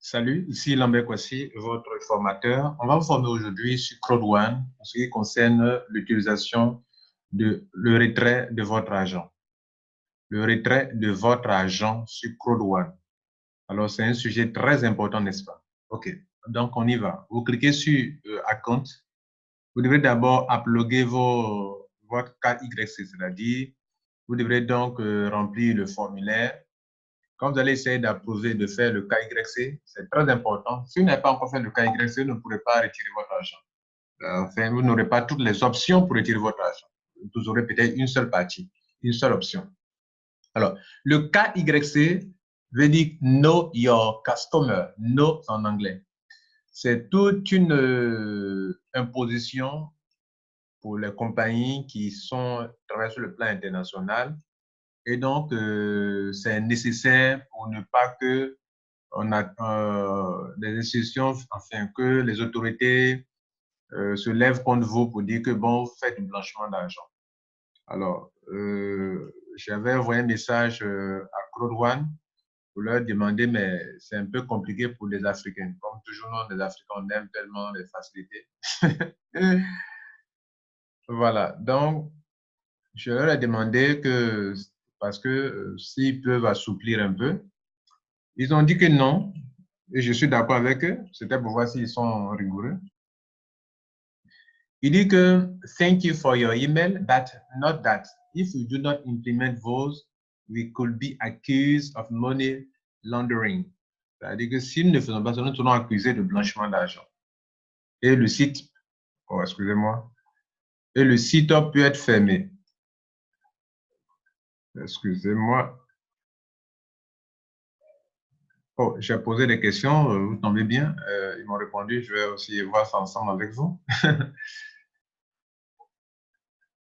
Salut, ici Lambert Kwasi, votre formateur. On va vous former aujourd'hui sur CrowdOne en ce qui concerne l'utilisation de le retrait de votre argent. Le retrait de votre argent sur CrowdOne. Alors, c'est un sujet très important, n'est-ce pas? OK, donc on y va. Vous cliquez sur Account. Vous devrez d'abord uploader votre carte YC, c'est-à-dire, vous devrez donc remplir le formulaire. Quand vous allez essayer d'approuver, de faire le KYC, c'est très important. Si vous n'avez pas encore fait le KYC, vous ne pourrez pas retirer votre argent. Enfin, vous n'aurez pas toutes les options pour retirer votre argent. Vous aurez peut-être une seule partie, une seule option. Alors, le KYC veut dire Know Your Customer, Know en anglais. C'est toute une imposition pour les compagnies qui travaillent sur le plan international. Et donc, c'est nécessaire pour ne pas que on a des institutions, enfin, que les autorités se lèvent contre vous pour dire que, bon, vous faites du blanchiment d'argent. Alors, j'avais envoyé un message à CrowdOne pour leur demander, mais c'est un peu compliqué pour les Africains. Comme toujours, nous, les Africains, on aime tellement les facilités. Voilà, donc, je leur ai demandé que, parce que s'ils peuvent assouplir un peu, ils ont dit que non, et je suis d'accord avec eux. C'était pour voir s'ils sont rigoureux. Il dit que thank you for your email, but not that. If we do not implement those, we could be accused of money laundering. C'est-à-dire que si nous ne faisons pas ça, nous serons accusés de blanchiment d'argent. Et le site, oh, excusez-moi, et le site peut être fermé. Excusez-moi. Oh, j'ai posé des questions, vous tombez bien. Ils m'ont répondu, je vais aussi voir ça ensemble avec vous.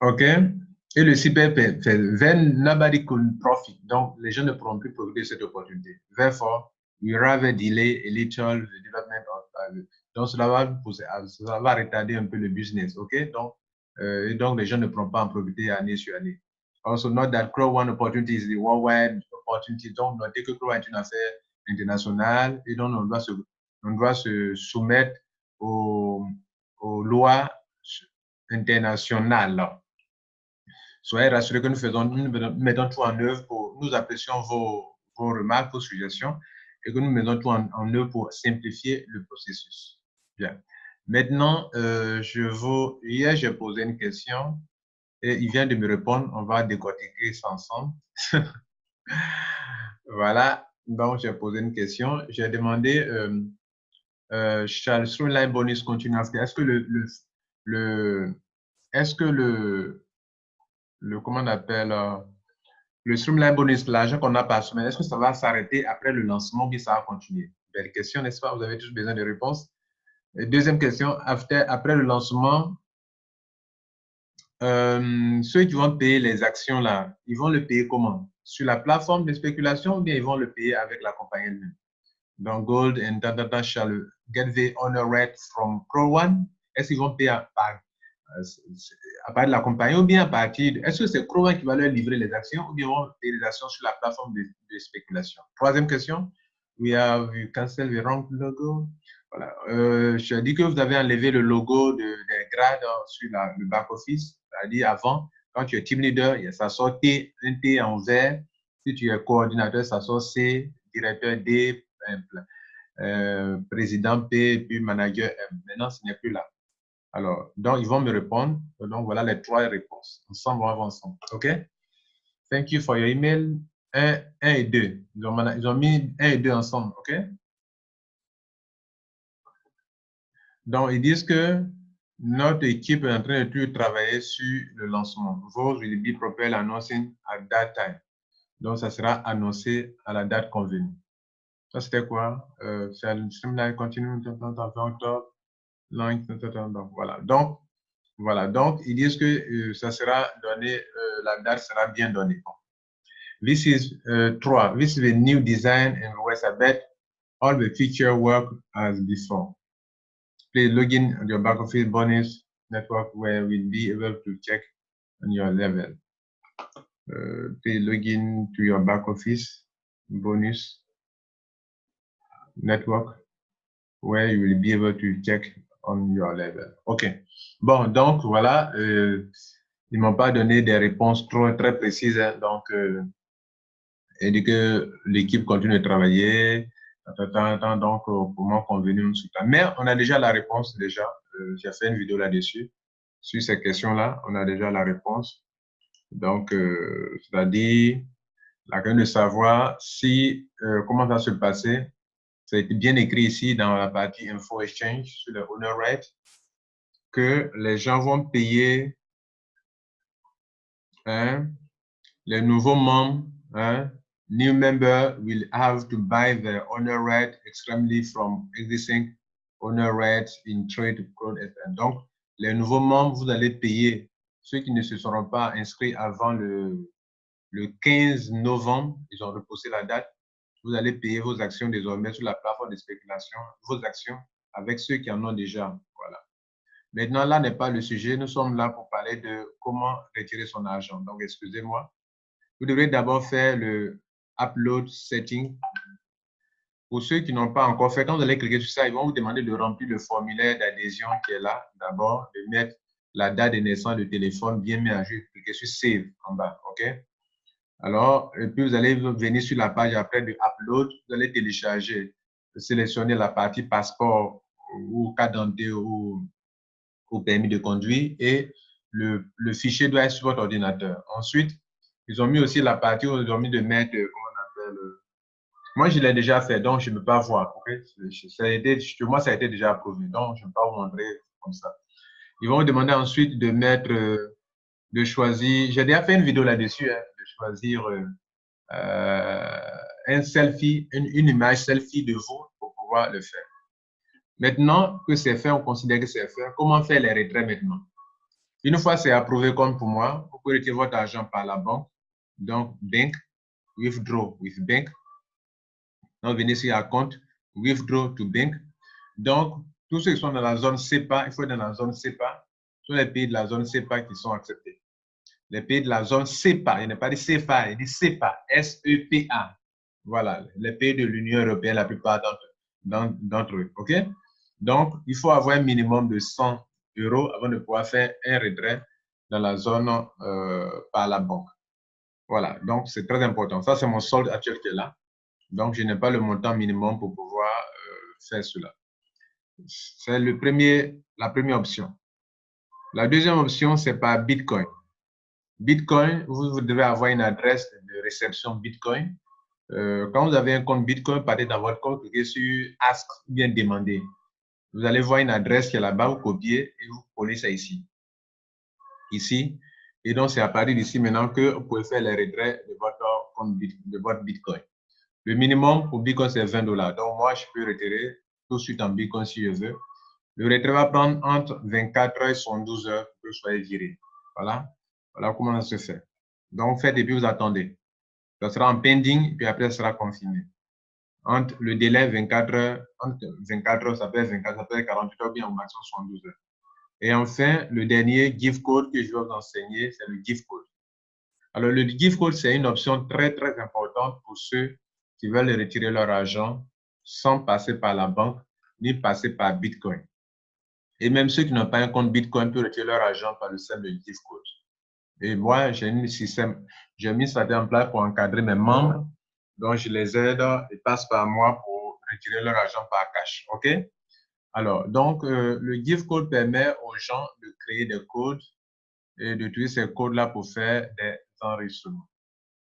OK. Et le cyber fait when nobody could profit. Donc, les gens ne pourront plus profiter de cette opportunité. Therefore, we rather delay a little the development of. Donc, cela va retarder un peu le business. OK. Donc, et donc, les gens ne pourront pas en profiter année sur année. Also, note that CrowdOne opportunity is the worldwide opportunity. Donc, notez que CrowdOne est une affaire internationale et donc on doit se soumettre aux lois internationales. Soyez rassurés que nous mettons tout en œuvre nous apprécions vos remarques, vos suggestions et que nous mettons tout en œuvre pour simplifier le processus. Bien. Maintenant, hier, j'ai posé une question et il vient de me répondre. On va décortiquer ça ensemble. Voilà. Donc, j'ai posé une question. J'ai demandé, shall Streamline Bonus continue? Est-ce que comment on appelle, le Streamline Bonus, l'argent qu'on a par semaine, est-ce que ça va s'arrêter après le lancement ou bien ça va continuer? Belle question, n'est-ce pas? Vous avez tous besoin de réponses. Et deuxième question, après le lancement, ceux qui vont payer les actions là, ils vont le payer comment? Sur la plateforme de spéculation ou bien ils vont le payer avec la compagnie elle-même? Donc, Gold and Data shall get the honor rate from CrowdOne. Est-ce qu'ils vont payer à partir de la compagnie ou bien à partir de... Est-ce que c'est CrowdOne qui va leur livrer les actions ou bien ils vont payer les actions sur la plateforme de spéculation? Troisième question. We have cancelled the wrong logo. Voilà. Je dis que vous avez enlevé le logo des grades sur le back-office. C'est-à-dire avant, quand tu es team leader, ça sort T, un T en vert. Si tu es coordinateur, ça sort C, directeur D, président P, puis manager M. Maintenant, ce n'est plus là. Alors, donc, ils vont me répondre. Donc, voilà les trois réponses. Ensemble, on va ensemble. OK? Thank you for your email. 1 et 2. Ils ont mis 1 et 2 ensemble. OK? Donc, ils disent que notre équipe est en train de travailler sur le lancement. Those will be properly announcing at that time. Donc, ça sera annoncé à la date convenue. Ça, c'était quoi? C'est le streamline continue octobre. Voilà. Donc, ils disent que ça sera donné, la date sera bien donnée. This is 3. This is a new design and Wesabet. All the feature work as before. Please log in on your back office bonus network where we'll be able to check on your level. Please log in to your back office bonus network where you will be able to check on your level. OK. Bon, donc voilà, ils m'ont pas donné des réponses très précises. Hein, donc, il dit que l'équipe continue de travailler. Donc, pour moi, convenu, mais on a déjà la réponse déjà. J'ai fait une vidéo là-dessus. Sur ces questions-là, on a déjà la réponse. Donc, c'est-à-dire, la question de savoir si, comment ça se passait. Ça a été bien écrit ici dans la partie Info Exchange sur le Owner Right que les gens vont payer les nouveaux membres. New member will have to buy the owner right extremely from existing owner rights in trade code. Donc, les nouveaux membres, vous allez payer ceux qui ne se seront pas inscrits avant le 15 novembre. Ils ont repoussé la date. Vous allez payer vos actions désormais sur la plateforme de spéculation, vos actions avec ceux qui en ont déjà. Voilà. Maintenant, là n'est pas le sujet. Nous sommes là pour parler de comment retirer son argent. Donc, excusez-moi. Vous devrez d'abord faire le upload setting. Pour ceux qui n'ont pas encore fait, quand vous allez cliquer sur ça, ils vont vous demander de remplir le formulaire d'adhésion qui est là. D'abord, de mettre la date de naissance, le téléphone bien mis à jour. Cliquez sur Save en bas. OK? Alors, et puis vous allez venir sur la page après de upload. Vous allez télécharger, sélectionner la partie passeport ou carte d'identité ou permis de conduire et le fichier doit être sur votre ordinateur. Ensuite, ils ont mis aussi la partie où ils ont mis de mettre, comment on appelle, moi je l'ai déjà fait, donc je ne peux pas voir. Okay? Moi, ça a été déjà approuvé, donc je ne peux pas vous montrer comme ça. Ils vont vous demander ensuite de mettre, de choisir, j'ai déjà fait une vidéo là-dessus, hein, de choisir un selfie, une image selfie de vous pour pouvoir le faire. Maintenant que c'est fait, on considère que c'est fait. Comment faire les retraits maintenant? Une fois c'est approuvé comme pour moi, vous pouvez retirer votre argent par la banque. Donc, bank, withdraw with bank. Donc, venez sur un compte, withdraw to bank. Donc, tous ceux qui sont dans la zone CEPA, il faut être dans la zone CEPA. Ce sont les pays de la zone CEPA qui sont acceptés. Les pays de la zone CEPA, il n'est pas dit CEPA, il dit CEPA, S-E-P-A. Voilà, les pays de l'Union européenne, la plupart d'entre eux. OK? Donc, il faut avoir un minimum de 100 € avant de pouvoir faire un retrait dans la zone par la banque. Voilà, donc c'est très important. Ça, c'est mon solde actuel qui est là. Donc, je n'ai pas le montant minimum pour pouvoir faire cela. C'est la première option. La deuxième option, c'est par Bitcoin. Bitcoin, vous devez avoir une adresse de réception Bitcoin. Quand vous avez un compte Bitcoin, partez dans votre compte, cliquez sur Ask ou bien Demander. Vous allez voir une adresse qui est là-bas, vous copiez et vous collez ça ici. Ici. Et donc, c'est à partir d'ici maintenant que vous pouvez faire les retraits de votre compte de votre Bitcoin. Le minimum pour Bitcoin, c'est 20 $. Donc, moi, je peux retirer tout de suite en Bitcoin si je veux. Le retrait va prendre entre 24 heures et 72 heures pour que vous soyez viré. Voilà. Voilà comment ça se fait. Donc, faites et puis vous attendez. Ça sera en pending, puis après, ça sera confirmé. Entre le délai 24 heures, entre 24 heures, ça peut être 24, ça peut être 48 heures, bien au maximum 72 heures. Et enfin, le dernier gift code que je vais vous enseigner, c'est le gift code. Alors, le gift code, c'est une option très, très importante pour ceux qui veulent retirer leur argent sans passer par la banque ni passer par Bitcoin. Et même ceux qui n'ont pas un compte Bitcoin peuvent retirer leur argent par le simple gift code. Et moi, j'ai mis ça en place pour encadrer mes membres. Donc, je les aide, ils passent par moi pour retirer leur argent par cash. OK? Alors, donc, le gift code permet aux gens de créer des codes et d'utiliser ces codes-là pour faire des enregistrements.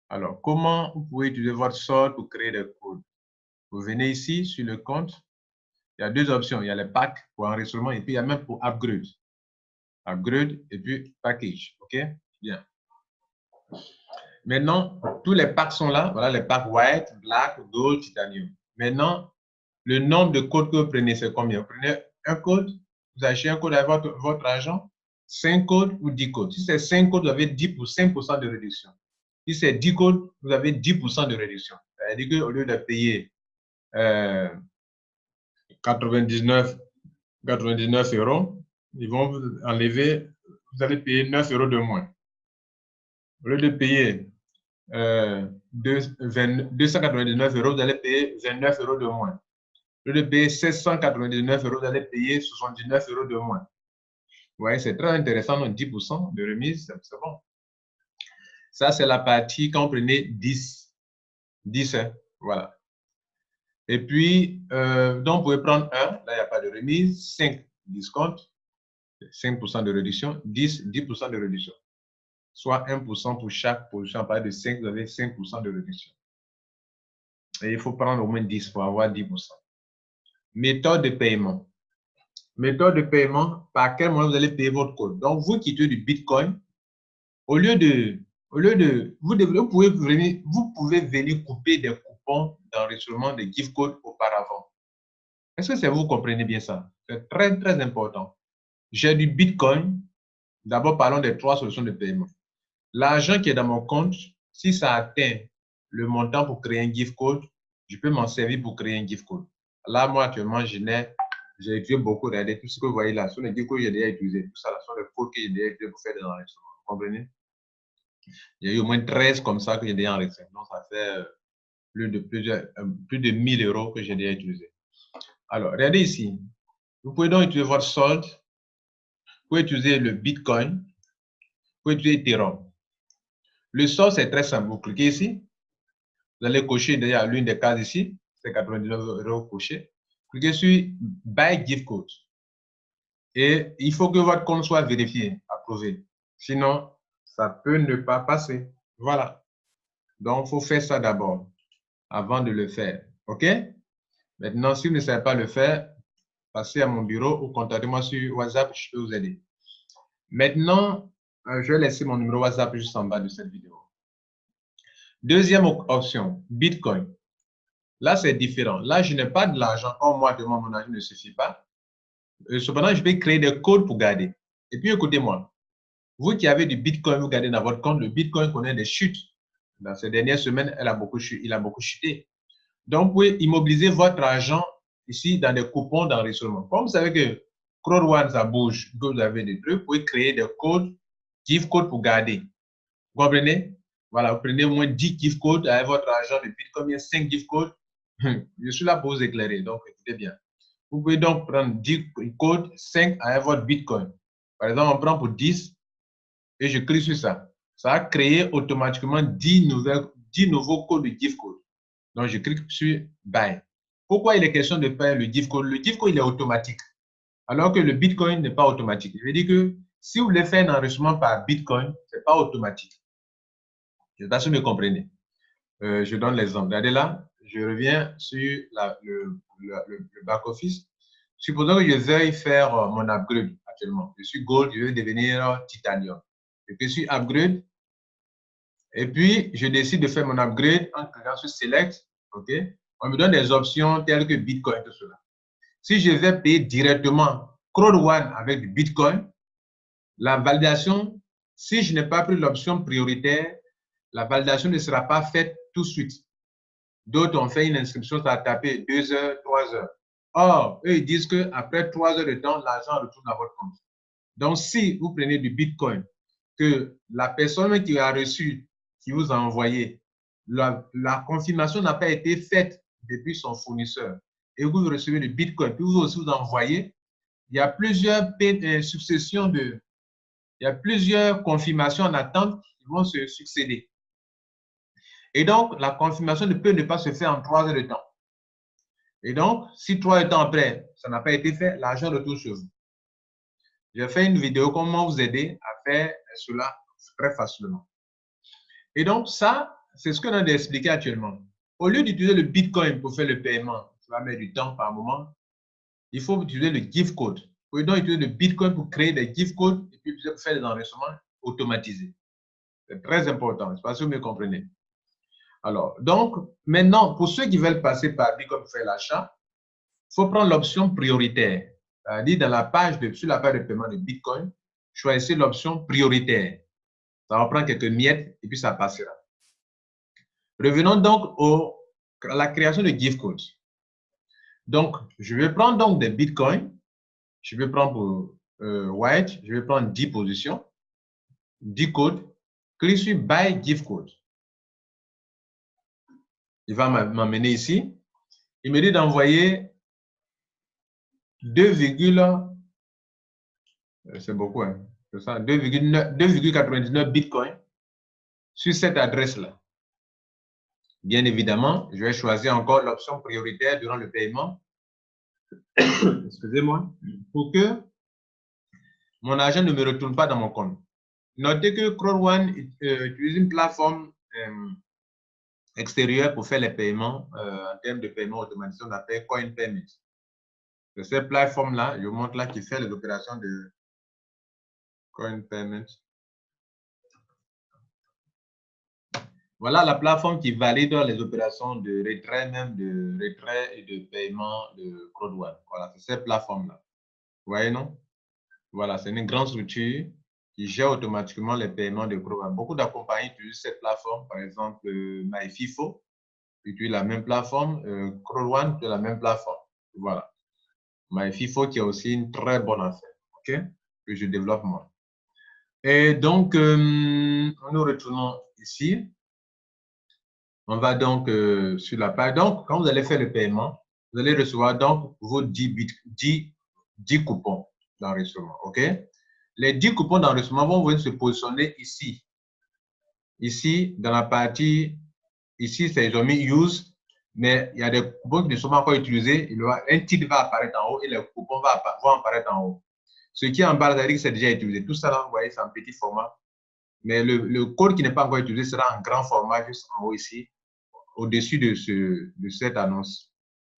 Alors, comment vous pouvez utiliser votre solde pour créer des codes? Vous venez ici sur le compte. Il y a deux options. Il y a les packs pour enregistrement et puis il y a même pour upgrade. Upgrade et puis package. OK? Bien. Maintenant, tous les packs sont là. Voilà les packs white, black, gold, titanium. Maintenant, le nombre de codes que vous prenez, c'est combien? Vous prenez un code, vous achetez un code avec votre argent, 5 codes ou 10 codes. Si c'est 5 codes, vous avez 5% de réduction. Si c'est 10 codes, vous avez 10% de réduction. C'est-à-dire qu'au lieu de payer 99 €, ils vont vous enlever, vous allez payer 9 € de moins. Au lieu de payer 299 €, vous allez payer 29 € de moins. Au lieu de payer 799 €, vous allez payer 79 € de moins. Vous voyez, c'est très intéressant, donc 10% de remise, c'est bon. Ça, c'est la partie quand vous prenez 10. 10, hein, voilà. Et puis, donc, vous pouvez prendre 1, là, il n'y a pas de remise, 5, discount, 5% de réduction, 10, 10% de réduction. Soit 1% pour chaque position. À partir de 5, vous avez 5% de réduction. Et il faut prendre au moins 10 pour avoir 10%. Méthode de paiement. Méthode de paiement, par quel moyen vous allez payer votre code. Donc, vous qui utilisez du Bitcoin, vous pouvez venir couper des coupons d'enregistrement de gift code auparavant. Est-ce que vous comprenez bien ça? C'est très, très important. J'ai du Bitcoin. D'abord, parlons des 3 solutions de paiement. L'argent qui est dans mon compte, si ça atteint le montant pour créer un gift code, je peux m'en servir pour créer un gift code. Là, moi, actuellement, j'ai utilisé beaucoup, regardez tout ce que vous voyez là, sur les gift codes que j'ai déjà utilisé, tout ça, là, sur les codes que j'ai déjà utilisé pour faire des enregistrements. Vous comprenez? Il y a eu au moins 13 comme ça que j'ai déjà enregistré. Donc, ça fait plus de 1000 € que j'ai déjà utilisé. Alors, regardez ici. Vous pouvez donc utiliser votre solde. Vous pouvez utiliser le Bitcoin. Vous pouvez utiliser Ethereum. Le solde, c'est très simple. Vous cliquez ici. Vous allez cocher d'ailleurs l'une des cases ici. C'est 99 € coché. Cliquez sur Buy Gift Code. Et il faut que votre compte soit vérifié, approuvé. Sinon, ça peut ne pas passer. Voilà. Donc, il faut faire ça d'abord avant de le faire. OK? Maintenant, si vous ne savez pas le faire, passez à mon bureau ou contactez-moi sur WhatsApp, je peux vous aider. Maintenant, je vais laisser mon numéro WhatsApp juste en bas de cette vidéo. Deuxième option, Bitcoin. Là, c'est différent. Là, je n'ai pas de l'argent. Comme moi, demain, mon argent ne suffit pas. Cependant, je vais créer des codes pour garder. Et puis, écoutez-moi. Vous qui avez du Bitcoin, vous gardez dans votre compte, le Bitcoin connaît des chutes. Dans ces dernières semaines, il a beaucoup chuté. Donc, vous pouvez immobiliser votre argent ici dans des coupons d'enregistrement. Comme vous savez que Crowd One, ça bouge, que vous avez des trucs, vous pouvez créer des codes, gift codes pour garder. Vous comprenez? Voilà, vous prenez au moins 10 gift codes avec votre argent de Bitcoin, il y a 5 gift codes. Je suis là pour vous éclairer, donc écoutez bien. Vous pouvez donc prendre 10 codes, 5 avec votre Bitcoin. Par exemple, on prend pour 10 et je clique sur ça. Ça va créer automatiquement 10 nouveaux codes de gift code. Donc, je clique sur Buy. Pourquoi il est question de faire le gift code? Le gift code, il est automatique, alors que le Bitcoin n'est pas automatique. Je veux dire que si vous voulez faire un enregistrement par Bitcoin, ce n'est pas automatique. Je ne sais pas si vous me comprenez. Je donne l'exemple. Regardez là, je reviens sur le back-office. Supposons que je veuille faire mon upgrade actuellement. Je suis Gold, je veux devenir Titanium. Je clique sur Upgrade. Et puis, je décide de faire mon upgrade en cliquant sur Select. OK? On me donne des options telles que Bitcoin, tout cela. Si je vais payer directement Crowd One avec du Bitcoin, la validation, si je n'ai pas pris l'option prioritaire, la validation ne sera pas faite tout de suite. D'autres ont fait une inscription, ça a tapé 2 heures, 3 heures. Or, eux, ils disent qu'après 3 heures de temps, l'argent retourne à votre compte. Donc, si vous prenez du Bitcoin, que la personne qui a reçu, qui vous a envoyé, la confirmation n'a pas été faite depuis son fournisseur, et vous recevez du Bitcoin, puis vous aussi vous envoyez, il y a plusieurs successions il y a plusieurs confirmations en attente qui vont se succéder. Et donc, la confirmation ne peut ne pas se faire en 3 heures de temps. Et donc, si 3 heures de temps après, ça n'a pas été fait, l'argent retourne sur vous. J'ai fait une vidéo comment vous aider à faire cela très facilement. Et donc, ça, c'est ce que l'on a expliqué actuellement. Au lieu d'utiliser le Bitcoin pour faire le paiement, ça va mettre du temps par moment, il faut utiliser le gift code. Vous pouvez donc utiliser le Bitcoin pour créer des gift codes et puis pour faire des enregistrements automatisés. C'est très important. Je ne sais pas si vous me comprenez. Alors, donc, maintenant, pour ceux qui veulent passer par Bitcoin pour faire l'achat, il faut prendre l'option prioritaire. C'est-à-dire, dans la page sur la page de paiement de Bitcoin, choisissez l'option prioritaire. Ça va prendre quelques miettes et puis ça passera. Revenons donc à la création de gift codes. Donc, je vais prendre donc des bitcoins. Je vais prendre pour White, je vais prendre 10 positions, 10 codes. Clique sur Buy Gift Code. Il va m'amener ici. Il me dit d'envoyer c'est beaucoup, hein, c'est ça, 2,99 bitcoins sur cette adresse-là. Bien évidemment, je vais choisir encore l'option prioritaire durant le paiement. Excusez-moi, pour que mon argent ne me retourne pas dans mon compte. Notez que CrowdOne utilise une plateforme extérieure pour faire les paiements en termes de paiement automatisé, on appelle Coin Payment. C'est cette plateforme-là, je vous montre là, qui fait les opérations de Coin Payment. Voilà la plateforme qui valide les opérations de retrait, même de retrait et de paiement de CrowdOne. Voilà, c'est cette plateforme-là. Vous voyez, non? Voilà, c'est une grande structure qui gère automatiquement les paiements de CrowdOne. Beaucoup de compagnies utilisent cette plateforme, par exemple MyFIFO utilise la même plateforme, CrowdOne utilise la même plateforme. Voilà. MyFIFO qui a aussi une très bonne affaire, ok, que je développe moi. Et donc, nous retournons ici. On va donc sur la page. Donc, quand vous allez faire le paiement, vous allez recevoir donc vos 10 coupons d'enregistrement. OK? Les 10 coupons d'enregistrement vont venir se positionner ici. Ici, dans la partie, ici, c'est ils ont mis use, mais il y a des coupons qui ne sont pas encore utilisés. Un titre va apparaître en haut et les coupons vont apparaître en haut. Ce qui est en bas, ça veut dire que c'est déjà utilisé. Tout ça, là, vous voyez, c'est en petit format. Mais le code qui n'est pas encore utilisé sera en grand format juste en haut ici. Au-dessus de cette annonce,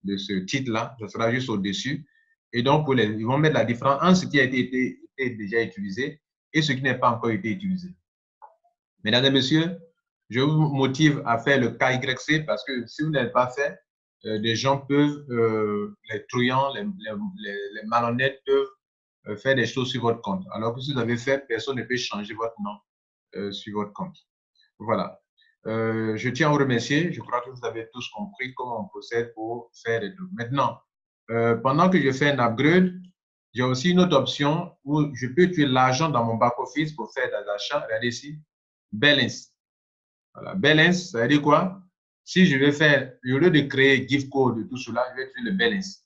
de ce titre-là, ça sera juste au-dessus. Et donc, ils vont mettre la différence entre ce qui a été déjà utilisé et ce qui n'est pas encore été utilisé. Mesdames et messieurs, je vous motive à faire le KYC parce que si vous n'avez pas fait, des gens peuvent, les truands, les malhonnêtes peuvent faire des choses sur votre compte. Alors que si vous avez fait, personne ne peut changer votre nom sur votre compte. Voilà. Je tiens à vous remercier. Je crois que vous avez tous compris comment on procède pour faire les trucs. Maintenant, pendant que je fais un upgrade, j'ai aussi une autre option où je peux tuer l'argent dans mon back-office pour faire des achats. Regardez ici, balance. Voilà, balance, ça veut dire quoi? Si je vais faire, au lieu de créer gift code et tout cela, je vais tuer le balance.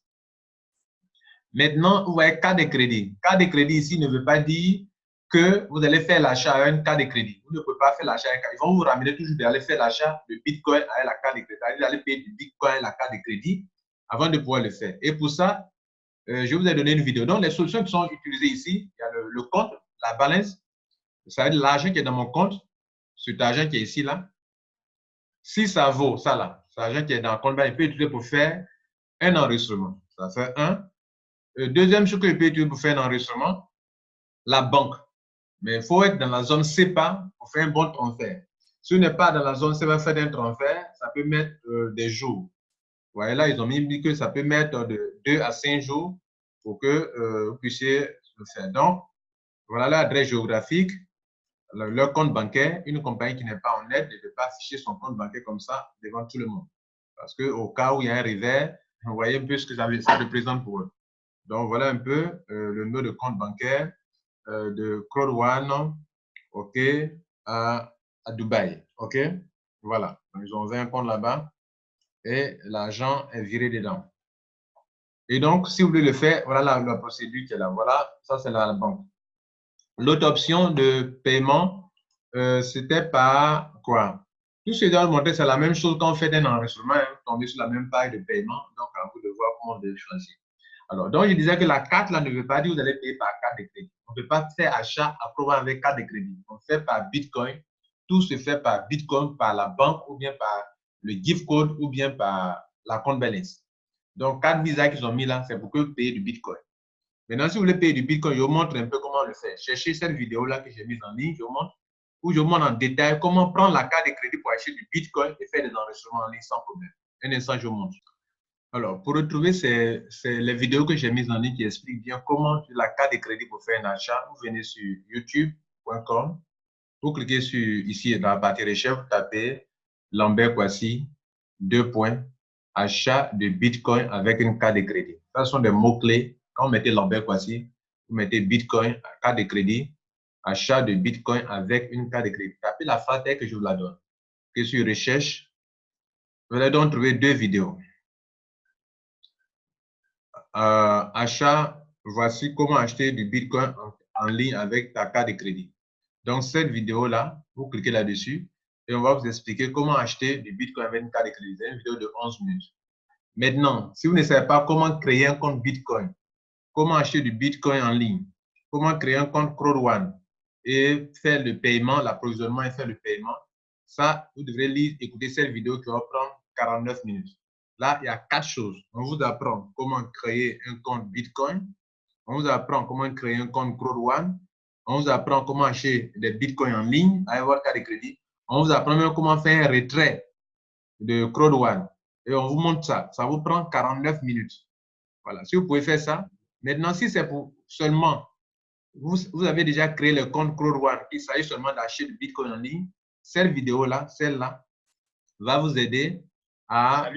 Maintenant, vous voyez carte de crédit. Carte de crédit ici ne veut pas dire que vous allez faire l'achat à une carte de crédit. Vous ne pouvez pas faire l'achat à une carte. Ils vont vous ramener toujours d'aller faire l'achat de Bitcoin avec la carte de crédit. C'est-à-dire d'aller payer du Bitcoin avec la carte de crédit avant de pouvoir le faire. Et pour ça, je vous ai donné une vidéo. Donc, les solutions qui sont utilisées ici, il y a le compte, la balance, ça veut dire l'argent qui est dans mon compte, cet argent qui est ici, là. Si ça vaut ça, là, cet argent qui est dans le compte, ben, il peut utiliser pour faire un enregistrement. Ça fait un. Deuxième chose que je peux utiliser pour faire un enregistrement, la banque. Mais il faut être dans la zone CEPA pour faire un bon transfert. Si vous n'êtes pas dans la zone CEPA, faire un transfert, ça peut mettre des jours. Vous voyez là, ils ont mis que ça peut mettre de 2 à 5 jours pour que vous puissiez le faire. Donc, voilà l'adresse géographique, leur compte bancaire. Une compagnie qui n'est pas honnête ne peut pas afficher son compte bancaire comme ça devant tout le monde. Parce qu'au cas où il y a un revers, vous voyez un peu ce que ça représente pour eux. Donc, voilà un peu le numéro de compte bancaire de CrowdOne, OK, à Dubaï, OK. Voilà, donc, ils ont ouvert un compte là-bas et l'argent est viré dedans. Et donc, si vous voulez le faire, voilà la procédure qui est là. Voilà, ça c'est la banque. L'autre option de paiement, c'était par quoi? Tout ce que je dois vous montrer, c'est la même chose quand on fait un enregistrement, hein, tomber sur la même page de paiement. Donc, à vous de voir comment on doit choisir. Alors, donc, je disais que la carte, là, ne veut pas dire que vous allez payer par carte de crédit. On ne peut pas faire achat approuvant avec carte de crédit. On fait par Bitcoin. Tout se fait par Bitcoin, par la banque, ou bien par le gift code, ou bien par la compte balance. Donc, carte Visa qu'ils ont mis là, c'est pour que vous payez du Bitcoin. Maintenant, si vous voulez payer du Bitcoin, je vous montre un peu comment le faire. Cherchez cette vidéo-là que j'ai mise en ligne, je vous montre, où je vous montre en détail comment prendre la carte de crédit pour acheter du Bitcoin et faire des enregistrements en ligne sans problème. Un instant, je vous montre. Alors, pour retrouver les vidéos que j'ai mises en ligne qui expliquent bien comment la carte de crédit pour faire un achat, vous venez sur youtube.com, vous cliquez sur ici dans la partie recherche, vous tapez Lambert Kouassi, achat de Bitcoin avec une carte de crédit. Ce sont des mots-clés. Quand vous mettez Lambert Kouassi, vous mettez Bitcoin, carte de crédit, achat de Bitcoin avec une carte de crédit. Tapez la phrase telle que je vous la donne. Et sur recherche, vous allez donc trouver deux vidéos. achat, voici comment acheter du Bitcoin en ligne avec ta carte de crédit. Donc, cette vidéo-là, vous cliquez là-dessus et on va vous expliquer comment acheter du Bitcoin avec une carte de crédit. C'est une vidéo de 11 minutes. Maintenant, si vous ne savez pas comment créer un compte Bitcoin, comment acheter du Bitcoin en ligne, comment créer un compte CrowdOne et faire le paiement, l'approvisionnement et faire le paiement, ça, vous devrez écouter cette vidéo qui va prendre 49 minutes. Là, il y a 4 choses. On vous apprend comment créer un compte Bitcoin. On vous apprend comment créer un compte CrowdOne. On vous apprend comment acheter des Bitcoins en ligne avec votre carte de crédit. On vous apprend même comment faire un retrait de CrowdOne. Et on vous montre ça. Ça vous prend 49 minutes. Voilà. Si vous pouvez faire ça. Maintenant, si c'est pour seulement, vous avez déjà créé le compte CrowdOne, il s'agit seulement d'acheter du Bitcoin en ligne, cette vidéo-là, celle-là, va vous aider à,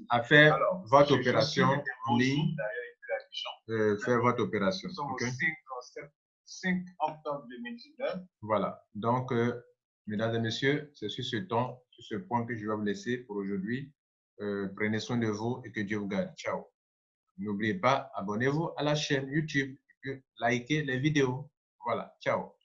à faire votre opération en ligne. Faire votre opération. Nous sommes au 5 octobre 2019. Voilà. Donc, mesdames et messieurs, c'est sur ce point que je vais vous laisser pour aujourd'hui. Prenez soin de vous et que Dieu vous garde. Ciao. N'oubliez pas, abonnez-vous à la chaîne YouTube et likez les vidéos. Voilà. Ciao.